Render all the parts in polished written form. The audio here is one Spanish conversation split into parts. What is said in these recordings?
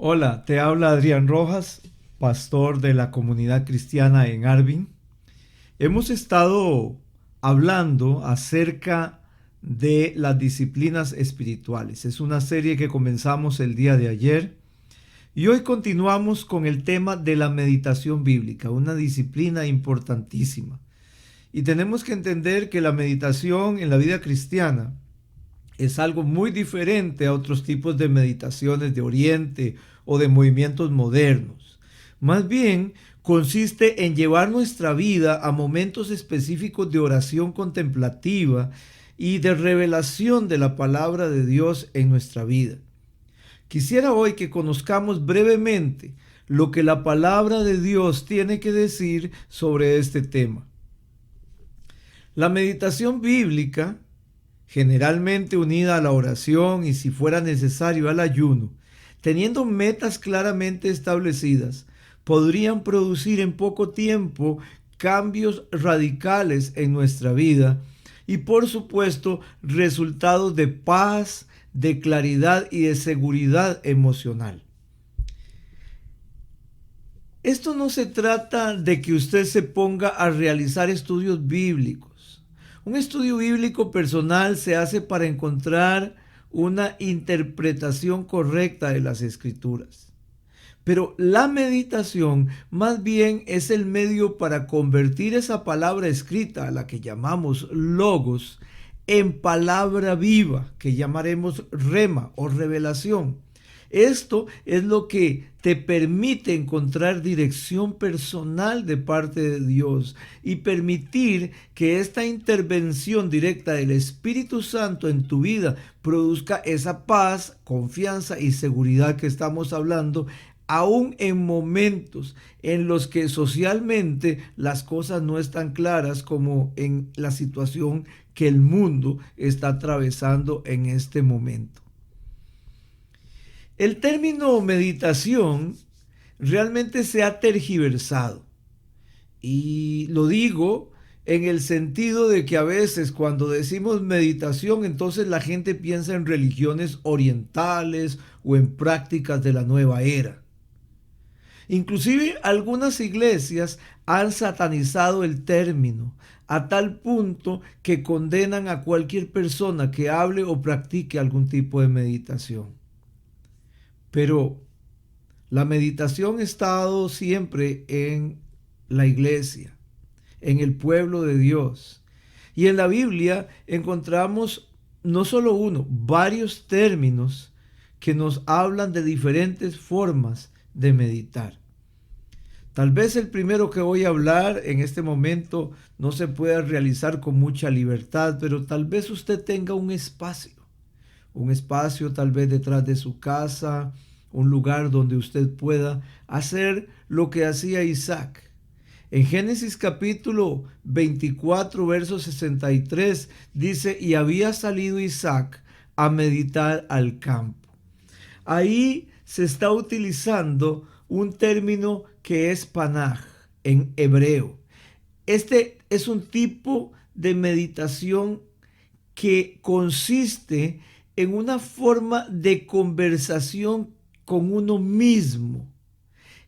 Hola, te habla Adrián Rojas, pastor de la comunidad cristiana en Arvin. Hemos estado hablando acerca de las disciplinas espirituales. Es una serie que comenzamos el día de ayer y hoy continuamos con el tema de la meditación bíblica, una disciplina importantísima. Y tenemos que entender que la meditación en la vida cristiana es algo muy diferente a otros tipos de meditaciones de Oriente o de movimientos modernos. Más bien, consiste en llevar nuestra vida a momentos específicos de oración contemplativa y de revelación de la palabra de Dios en nuestra vida. Quisiera hoy que conozcamos brevemente lo que la palabra de Dios tiene que decir sobre este tema. La meditación bíblica, generalmente unida a la oración y si fuera necesario al ayuno, teniendo metas claramente establecidas, podrían producir en poco tiempo cambios radicales en nuestra vida y por supuesto resultados de paz, de claridad y de seguridad emocional. Esto no se trata de que usted se ponga a realizar estudios bíblicos. Un estudio bíblico personal se hace para encontrar una interpretación correcta de las escrituras. Pero la meditación más bien es el medio para convertir esa palabra escrita, a la que llamamos logos, en palabra viva, que llamaremos rema o revelación. Esto es lo que te permite encontrar dirección personal de parte de Dios y permitir que esta intervención directa del Espíritu Santo en tu vida produzca esa paz, confianza y seguridad que estamos hablando, aún en momentos en los que socialmente las cosas no están claras, como en la situación que el mundo está atravesando en este momento. El término meditación realmente se ha tergiversado y lo digo en el sentido de que a veces cuando decimos meditación, entonces la gente piensa en religiones orientales o en prácticas de la nueva era. Inclusive algunas iglesias han satanizado el término a tal punto que condenan a cualquier persona que hable o practique algún tipo de meditación. Pero la meditación ha estado siempre en la iglesia, en el pueblo de Dios. Y en la Biblia encontramos no solo uno, varios términos que nos hablan de diferentes formas de meditar. Tal vez el primero que voy a hablar en este momento no se pueda realizar con mucha libertad, pero tal vez usted tenga un espacio tal vez detrás de su casa, un lugar donde usted pueda hacer lo que hacía Isaac. En Génesis capítulo 24, verso 63 dice, y había salido Isaac a meditar al campo. Ahí se está utilizando un término que es panaj en hebreo. Este es un tipo de meditación que consiste en una forma de conversación con uno mismo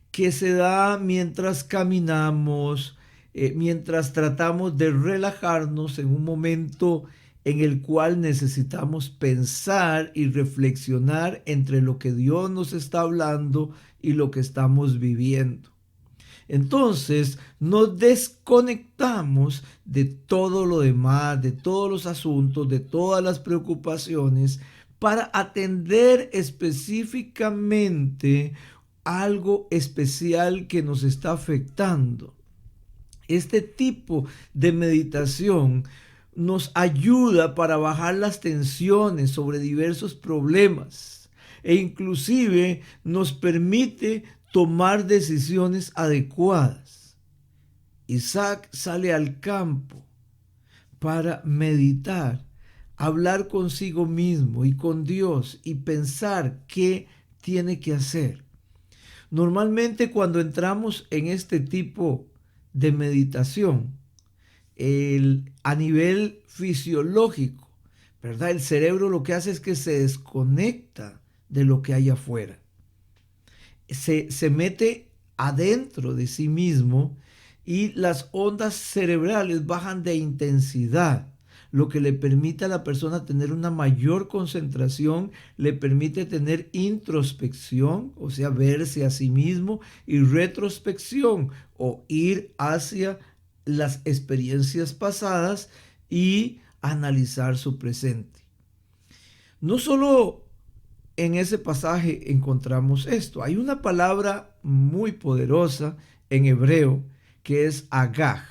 que se da mientras caminamos, mientras tratamos de relajarnos en un momento en el cual necesitamos pensar y reflexionar entre lo que Dios nos está hablando y lo que estamos viviendo. Entonces nos desconectamos de todo lo demás, de todos los asuntos, de todas las preocupaciones, para atender específicamente algo especial que nos está afectando. Este tipo de meditación nos ayuda para bajar las tensiones sobre diversos problemas e inclusive nos permite tomar decisiones adecuadas. Isaac sale al campo para meditar, hablar consigo mismo y con Dios y pensar qué tiene que hacer. Normalmente cuando entramos en este tipo de meditación, a nivel fisiológico, ¿verdad? El cerebro lo que hace es que se desconecta de lo que hay afuera. se mete adentro de sí mismo y las ondas cerebrales bajan de intensidad, lo que le permite a la persona tener una mayor concentración, le permite tener introspección, o sea, verse a sí mismo, y retrospección, o ir hacia las experiencias pasadas y analizar su presente. No solo en ese pasaje encontramos esto. Hay una palabra muy poderosa en hebreo que es agaj.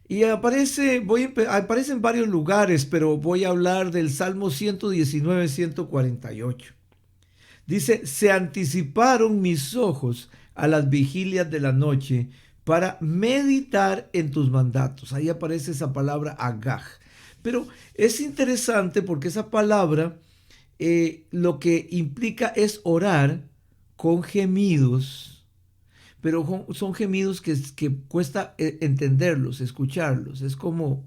Y aparece en varios lugares, pero voy a hablar del Salmo 119, 148. Dice, se anticiparon mis ojos a las vigilias de la noche para meditar en tus mandatos. Ahí aparece esa palabra agaj. Pero es interesante porque esa palabra lo que implica es orar con gemidos, pero son gemidos que cuesta entenderlos, escucharlos. Es como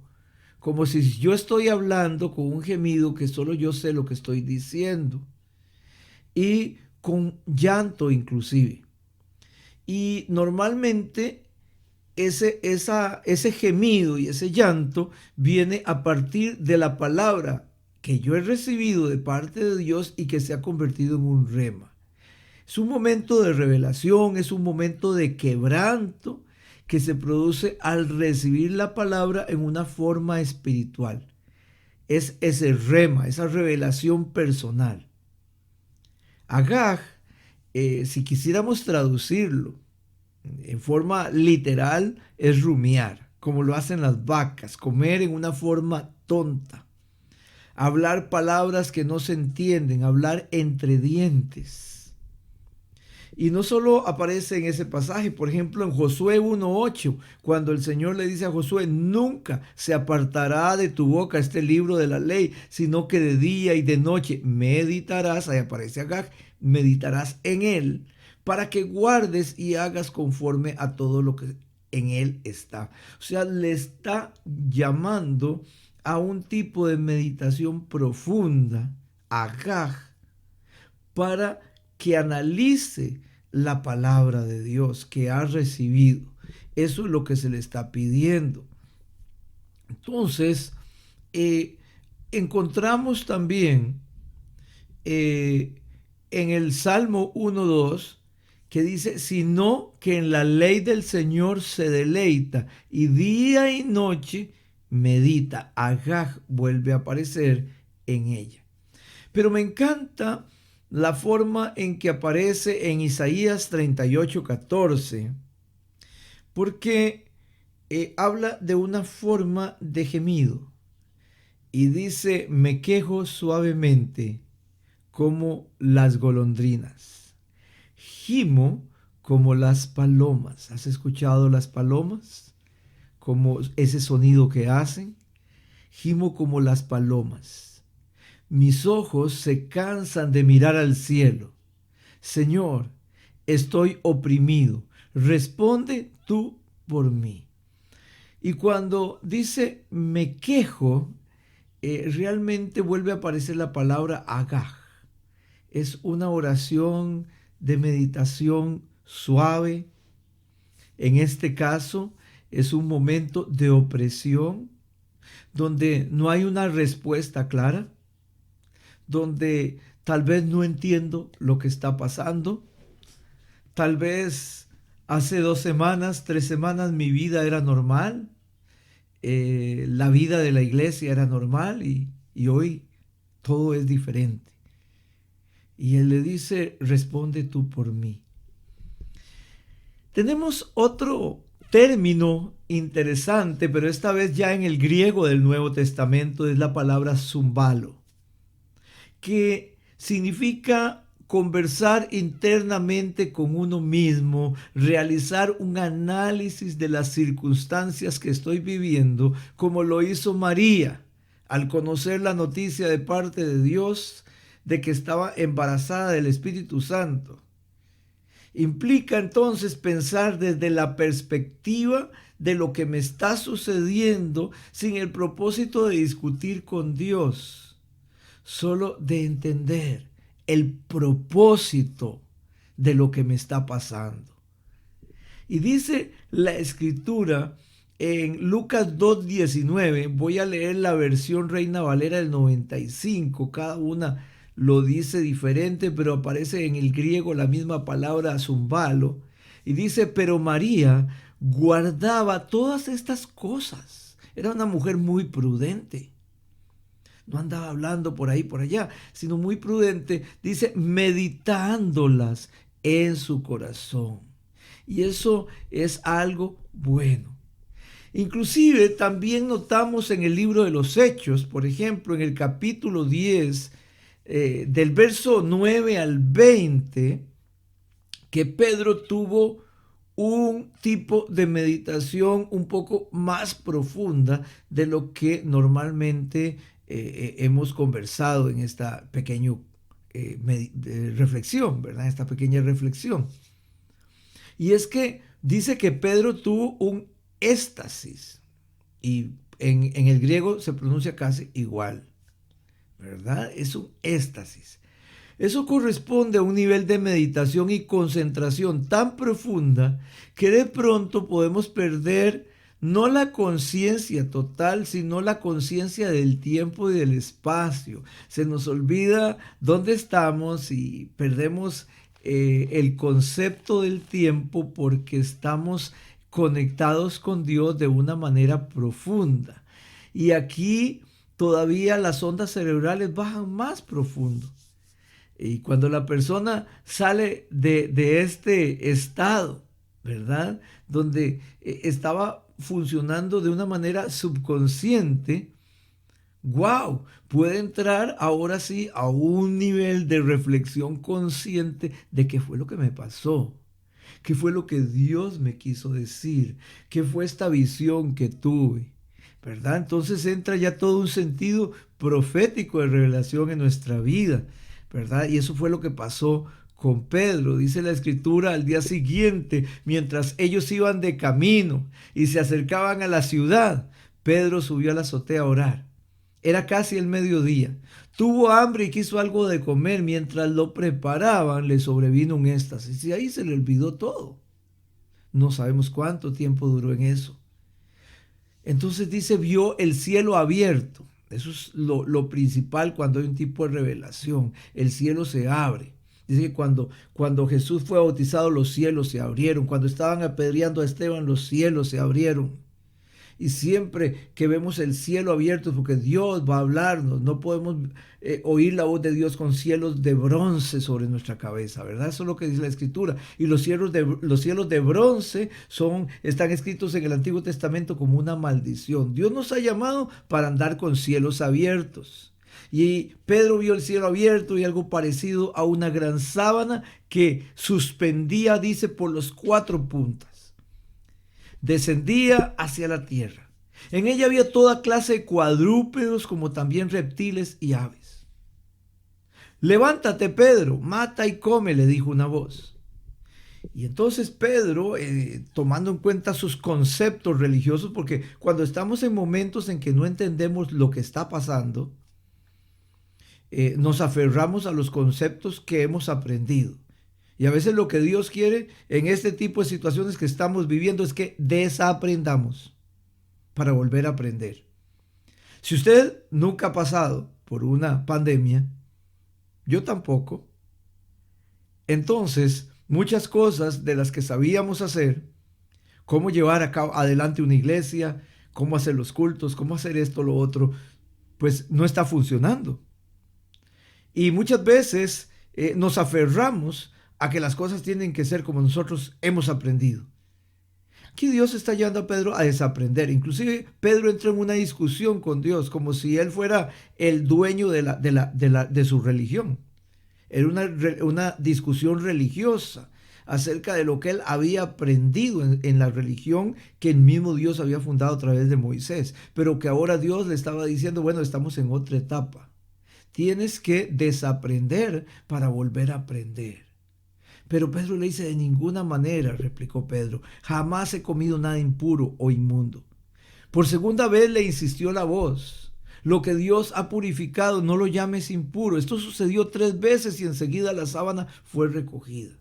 si yo estoy hablando con un gemido que solo yo sé lo que estoy diciendo. Y con llanto inclusive. Y normalmente ese gemido y ese llanto viene a partir de la palabra que yo he recibido de parte de Dios y que se ha convertido en un rema. Es un momento de revelación, es un momento de quebranto que se produce al recibir la palabra en una forma espiritual. Es ese rema, esa revelación personal. Agag, si quisiéramos traducirlo en forma literal, es rumiar, como lo hacen las vacas, comer en una forma tonta, hablar palabras que no se entienden, hablar entre dientes. Y no solo aparece en ese pasaje, por ejemplo en Josué 1:8, cuando el Señor le dice a Josué, nunca se apartará de tu boca este libro de la ley, sino que de día y de noche meditarás, ahí aparece Agag, meditarás en él, para que guardes y hagas conforme a todo lo que en él está. O sea, le está llamando a un tipo de meditación profunda, Agag, para que analice la palabra de Dios que ha recibido. Eso es lo que se le está pidiendo. Entonces, encontramos también en el Salmo 1:2 que dice, sino que en la ley del Señor se deleita y día y noche medita. Agag vuelve a aparecer en ella. Pero me encanta la forma en que aparece en Isaías 38:14, porque habla de una forma de gemido y dice, me quejo suavemente como las golondrinas, gimo como las palomas. ¿Has escuchado las palomas? Como ese sonido que hacen, gimo como las palomas. Mis ojos se cansan de mirar al cielo. Señor, estoy oprimido. Responde tú por mí. Y cuando dice me quejo, realmente vuelve a aparecer la palabra agaj. Es una oración de meditación suave. En este caso, es un momento de opresión donde no hay una respuesta clara, donde tal vez no entiendo lo que está pasando. Tal vez hace 2 semanas, 3 semanas mi vida era normal. La vida de la iglesia era normal y hoy todo es diferente. Y él le dice, responde tú por mí. Tenemos otro término interesante, pero esta vez ya en el griego del Nuevo Testamento, es la palabra zumbalo, que significa conversar internamente con uno mismo, realizar un análisis de las circunstancias que estoy viviendo, como lo hizo María al conocer la noticia de parte de Dios de que estaba embarazada del Espíritu Santo. Implica entonces pensar desde la perspectiva de lo que me está sucediendo sin el propósito de discutir con Dios, solo de entender el propósito de lo que me está pasando. Y dice la escritura en Lucas 2:19, voy a leer la versión Reina Valera del 95, cada una lo dice diferente, pero aparece en el griego la misma palabra zumbalo, y dice, pero María guardaba todas estas cosas. Era una mujer muy prudente. No andaba hablando por ahí, por allá, sino muy prudente. Dice, meditándolas en su corazón. Y eso es algo bueno. Inclusive también notamos en el libro de los Hechos, por ejemplo, en el capítulo 10, del verso 9 al 20, que Pedro tuvo un tipo de meditación un poco más profunda de lo que normalmente hemos conversado en esta pequeña reflexión, ¿verdad? Esta pequeña reflexión. Y es que dice que Pedro tuvo un éxtasis, y en el griego se pronuncia casi igual, ¿verdad? Es un éxtasis. Eso corresponde a un nivel de meditación y concentración tan profunda que de pronto podemos perder no la conciencia total, sino la conciencia del tiempo y del espacio. Se nos olvida dónde estamos y perdemos el concepto del tiempo porque estamos conectados con Dios de una manera profunda. Y aquí todavía las ondas cerebrales bajan más profundo. Y cuando la persona sale de este estado, ¿verdad? Donde estaba funcionando de una manera subconsciente, wow, puede entrar ahora sí a un nivel de reflexión consciente de qué fue lo que me pasó, qué fue lo que Dios me quiso decir, qué fue esta visión que tuve, ¿verdad? Entonces entra ya todo un sentido profético de revelación en nuestra vida, ¿verdad? Y eso fue lo que pasó con Pedro. Dice la escritura, al día siguiente, mientras ellos iban de camino y se acercaban a la ciudad, Pedro subió a la azotea a orar. Era casi el mediodía. Tuvo hambre y quiso algo de comer. Mientras lo preparaban, le sobrevino un éxtasis y ahí se le olvidó todo. No sabemos cuánto tiempo duró en eso. Entonces dice, vio el cielo abierto. Eso es lo principal cuando hay un tipo de revelación. El cielo se abre. Dice que cuando Jesús fue bautizado, los cielos se abrieron. Cuando estaban apedreando a Esteban, los cielos se abrieron. Y siempre que vemos el cielo abierto es porque Dios va a hablarnos. No podemos oír la voz de Dios con cielos de bronce sobre nuestra cabeza, ¿verdad? Eso es lo que dice la escritura. Y los cielos de bronce están escritos en el Antiguo Testamento como una maldición. Dios nos ha llamado para andar con cielos abiertos. Y Pedro vio el cielo abierto y algo parecido a una gran sábana que suspendía, dice, por los 4 puntas. Descendía hacia la tierra. En ella había toda clase de cuadrúpedos, como también reptiles y aves. Levántate, Pedro, mata y come, le dijo una voz. Y entonces Pedro, tomando en cuenta sus conceptos religiosos, porque cuando estamos en momentos en que no entendemos lo que está pasando, nos aferramos a los conceptos que hemos aprendido. Y a veces lo que Dios quiere en este tipo de situaciones que estamos viviendo es que desaprendamos para volver a aprender. Si usted nunca ha pasado por una pandemia, yo tampoco, entonces muchas cosas de las que sabíamos hacer, cómo llevar a cabo adelante una iglesia, cómo hacer los cultos, cómo hacer esto, lo otro, pues no está funcionando. Y muchas veces nos aferramos a que las cosas tienen que ser como nosotros hemos aprendido. Aquí Dios está llevando a Pedro a desaprender. Inclusive Pedro entró en una discusión con Dios como si él fuera el dueño de su religión. Era una discusión religiosa acerca de lo que él había aprendido en la religión que el mismo Dios había fundado a través de Moisés. Pero que ahora Dios le estaba diciendo, bueno, estamos en otra etapa. Tienes que desaprender para volver a aprender. Pero Pedro le dice, de ninguna manera, replicó Pedro, jamás he comido nada impuro o inmundo. Por segunda vez le insistió la voz, lo que Dios ha purificado, no lo llames impuro. Esto sucedió 3 veces y enseguida la sábana fue recogida.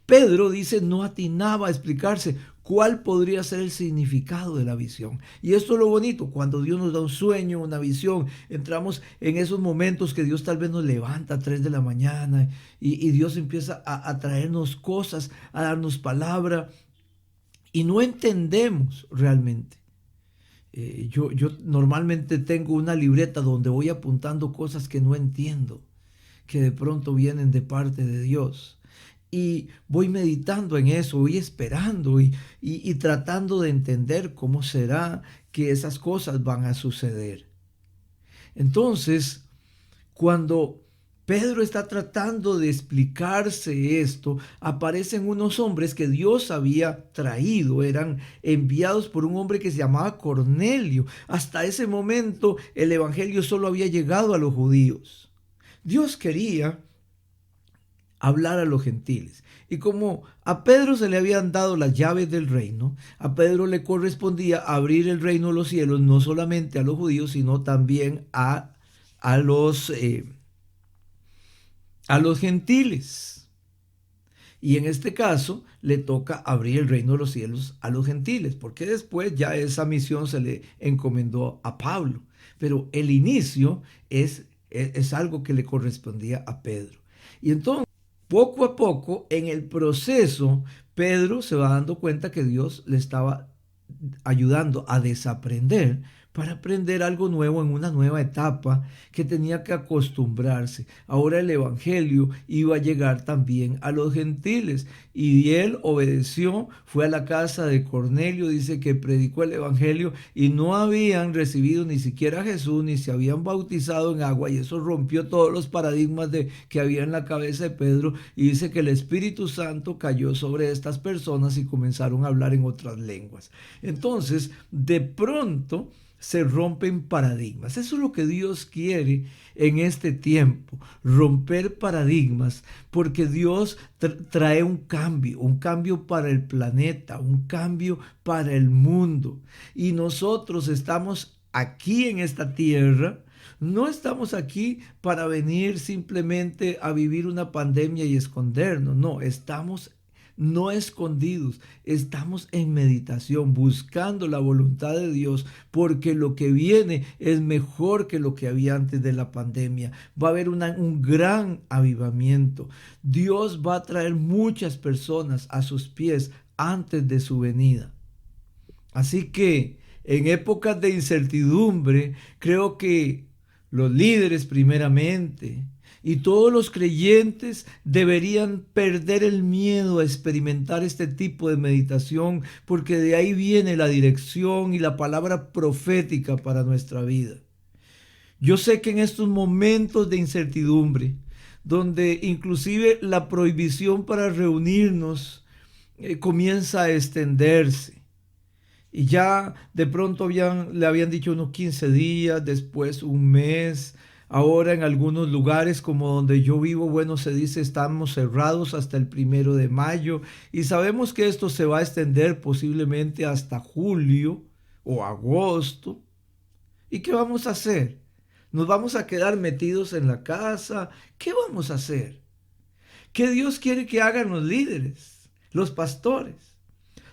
Pedro dice no atinaba a explicarse cuál podría ser el significado de la visión. Y esto es lo bonito, cuando Dios nos da un sueño, una visión, entramos en esos momentos que Dios tal vez nos levanta a 3 de la mañana y Dios empieza a traernos cosas, a darnos palabra y no entendemos realmente. Yo normalmente tengo una libreta donde voy apuntando cosas que no entiendo, que de pronto vienen de parte de Dios. Y voy meditando en eso, voy esperando y tratando de entender cómo será que esas cosas van a suceder. Entonces, cuando Pedro está tratando de explicarse esto, aparecen unos hombres que Dios había traído, eran enviados por un hombre que se llamaba Cornelio. Hasta ese momento el evangelio solo había llegado a los judíos. Dios quería hablar a los gentiles. Y como a Pedro se le habían dado las llaves del reino, a Pedro le correspondía abrir el reino de los cielos no solamente a los judíos, sino también a los, eh, a los gentiles. Y en este caso le toca abrir el reino de los cielos a los gentiles, porque después ya esa misión se le encomendó a Pablo. Pero el inicio es algo que le correspondía a Pedro. Y entonces, poco a poco, en el proceso, Pedro se va dando cuenta que Dios le estaba ayudando a desaprender para aprender algo nuevo en una nueva etapa que tenía que acostumbrarse. Ahora el evangelio iba a llegar también a los gentiles y él obedeció, fue a la casa de Cornelio, dice que predicó el evangelio y no habían recibido ni siquiera a Jesús ni se habían bautizado en agua y eso rompió todos los paradigmas que había en la cabeza de Pedro y dice que el Espíritu Santo cayó sobre estas personas y comenzaron a hablar en otras lenguas. Entonces, de pronto se rompen paradigmas. Eso es lo que Dios quiere en este tiempo, romper paradigmas, porque Dios trae un cambio para el planeta, un cambio para el mundo. Y nosotros estamos aquí en esta tierra. No estamos aquí para venir simplemente a vivir una pandemia y escondernos. No, estamos no escondidos, estamos en meditación, buscando la voluntad de Dios, porque lo que viene es mejor que lo que había antes de la pandemia. Va a haber un gran avivamiento. Dios va a traer muchas personas a sus pies antes de su venida. Así que en épocas de incertidumbre, creo que los líderes primeramente y todos los creyentes deberían perder el miedo a experimentar este tipo de meditación, porque de ahí viene la dirección y la palabra profética para nuestra vida. Yo sé que en estos momentos de incertidumbre, donde inclusive la prohibición para reunirnos comienza a extenderse, y ya de pronto le habían dicho unos 15 días, después un mes. Ahora en algunos lugares como donde yo vivo, bueno, se dice estamos cerrados hasta el 1 de mayo. Y sabemos que esto se va a extender posiblemente hasta julio o agosto. ¿Y qué vamos a hacer? ¿Nos vamos a quedar metidos en la casa? ¿Qué vamos a hacer? ¿Qué Dios quiere que hagan los líderes, los pastores?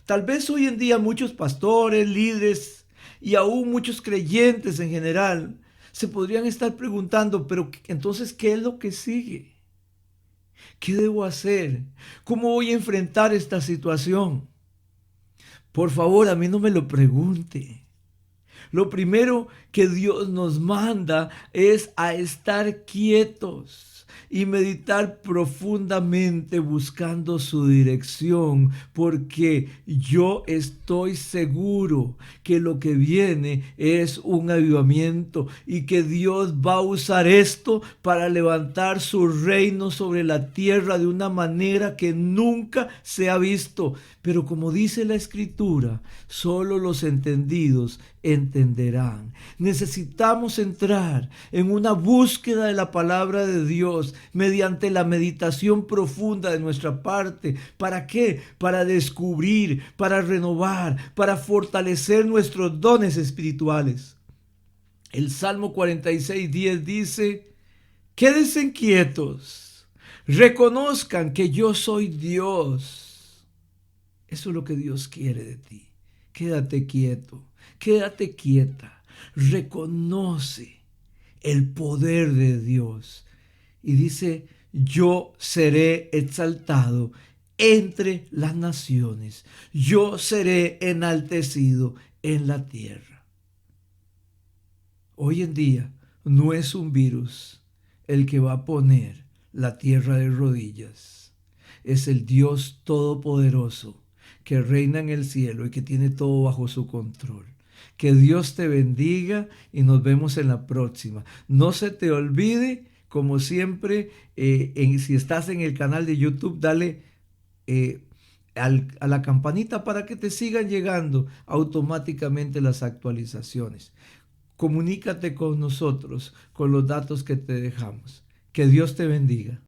Tal vez hoy en día muchos pastores, líderes y aún muchos creyentes en general se podrían estar preguntando, pero entonces, ¿qué es lo que sigue? ¿Qué debo hacer? ¿Cómo voy a enfrentar esta situación? Por favor, a mí no me lo pregunte. Lo primero que Dios nos manda es a estar quietos y meditar profundamente buscando su dirección, porque yo estoy seguro que lo que viene es un avivamiento y que Dios va a usar esto para levantar su reino sobre la tierra de una manera que nunca se ha visto. Pero como dice la Escritura, solo los entendidos entenderán. Necesitamos entrar en una búsqueda de la palabra de Dios mediante la meditación profunda de nuestra parte. ¿Para qué? Para descubrir, para renovar, para fortalecer nuestros dones espirituales. El Salmo 46:10 dice: quédense quietos, Reconozcan que yo soy Dios. Eso es lo que Dios quiere de ti. Quédate quieto, quédate quieta. Reconoce el poder de Dios. Y dice, yo seré exaltado entre las naciones. Yo seré enaltecido en la tierra. Hoy en día no es un virus el que va a poner la tierra de rodillas. Es el Dios Todopoderoso que reina en el cielo y que tiene todo bajo su control. Que Dios te bendiga y nos vemos en la próxima. No se te olvide, como siempre, si estás en el canal de YouTube, dale a la campanita para que te sigan llegando automáticamente las actualizaciones. Comunícate con nosotros con los datos que te dejamos. Que Dios te bendiga.